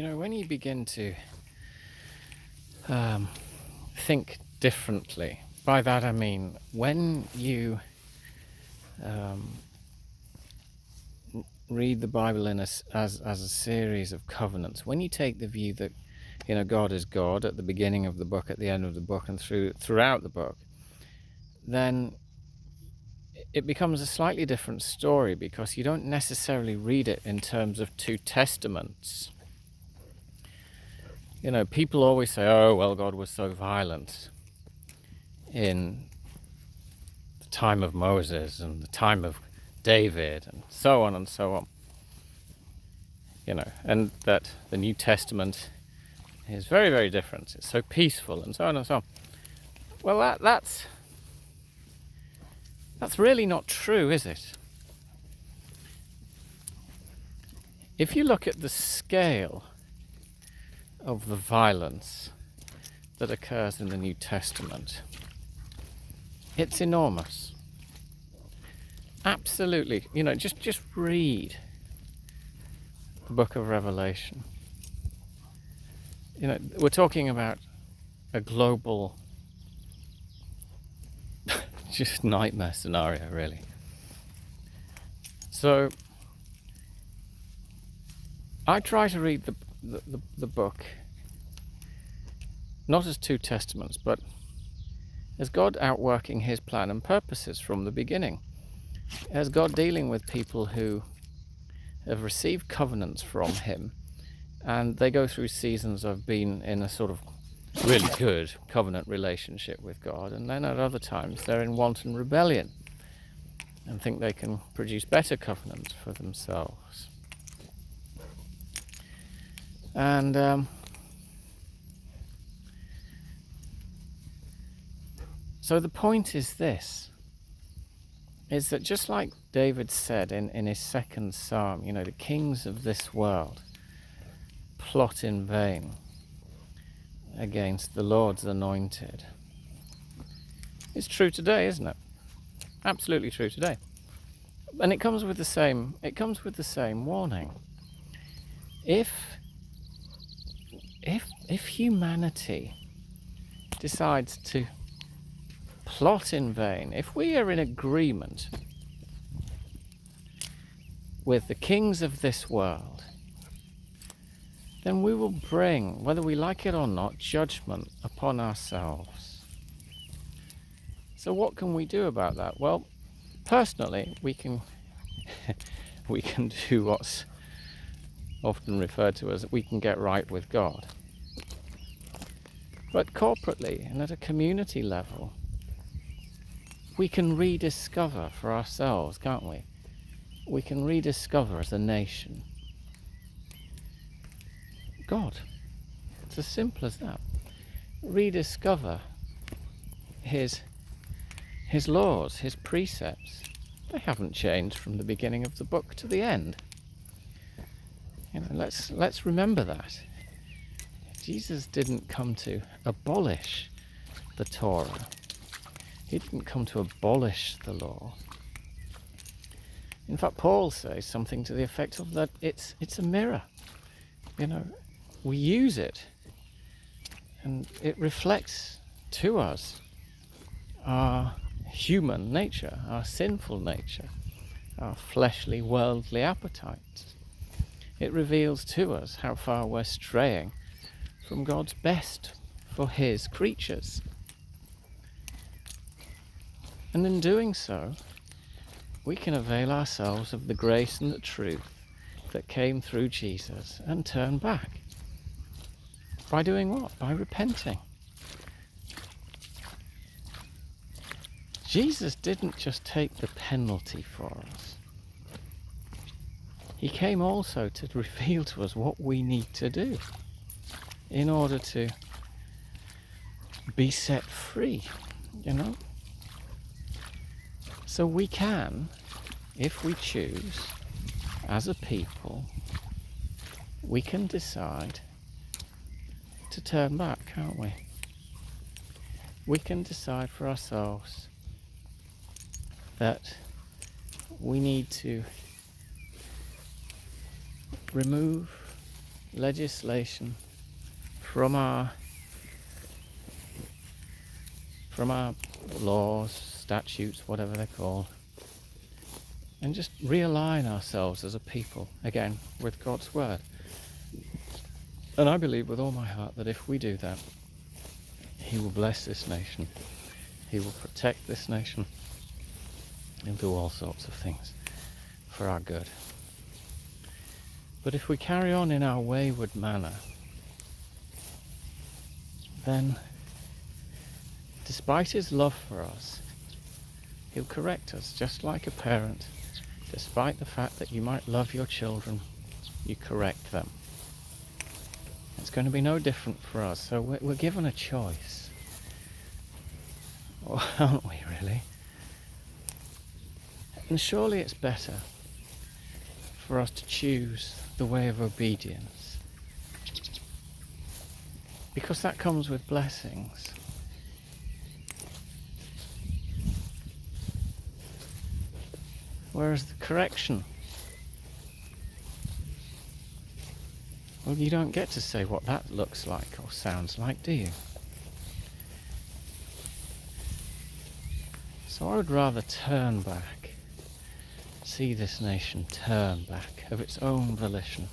when you begin to um, think differently, by that I mean when you um, read the Bible as a series of covenants, when you take the view that God is God at the beginning of the book, at the end of the book, and throughout the book, then it becomes a slightly different story, because you don't necessarily read it in terms of two testaments. People always say, oh, well, God was so violent in the time of Moses and the time of David and so on and so on. And that the New Testament is very, very different. It's so peaceful and so on and so on. Well, that's really not true, is it? If you look at the scale of the violence that occurs in the New Testament, it's enormous. Absolutely. Just read the book of Revelation. We're talking about a global just nightmare scenario, really. So I try to read the book not as two testaments, but as God outworking his plan and purposes from the beginning, as God dealing with people who have received covenants from him, and they go through seasons of being in a sort of really good covenant relationship with God, and then at other times they're in wanton rebellion and think they can produce better covenants for themselves. And so the point is this, is that just like David said in his second psalm, the kings of this world plot in vain against the Lord's anointed. It's true today, isn't it? Absolutely true today. And it comes with the same warning. If humanity decides to plot in vain, if we are in agreement with the kings of this world, then we will bring, whether we like it or not, judgment upon ourselves. So what can we do about that? Well, personally, we can do what's often referred to as we can get right with God. But corporately and at a community level, we can rediscover for ourselves, can't we? We can rediscover as a nation God. It's as simple as that. Rediscover his laws, his precepts. They haven't changed from the beginning of the book to the end. Let's remember that. Jesus didn't come to abolish the Torah. He didn't come to abolish the law. In fact, Paul says something to the effect of that it's a mirror. We use it, and it reflects to us our human nature, our sinful nature, our fleshly, worldly appetites. It reveals to us how far we're straying from God's best for his creatures. And in doing so, we can avail ourselves of the grace and the truth that came through Jesus and turn back. By doing what? By repenting. Jesus didn't just take the penalty for us. He came also to reveal to us what we need to do in order to be set free, So we can, if we choose, as a people, we can decide to turn back, can't we? We can decide for ourselves that we need to remove legislation from our laws, statutes, whatever they're called, and just realign ourselves as a people again with God's word. And I believe with all my heart that if we do that, He will bless this nation, He will protect this nation, He'll do all sorts of things for our good. But if we carry on in our wayward manner, then despite His love for us, He'll correct us just like a parent. Despite the fact that you might love your children, you correct them. It's going to be no different for us. So we're given a choice. Or aren't we, really? And surely it's better for us to choose the way of obedience, because that comes with blessings. Whereas the correction, well, you don't get to say what that looks like or sounds like, do you? So I would rather turn back, see this nation turn back of its own volition,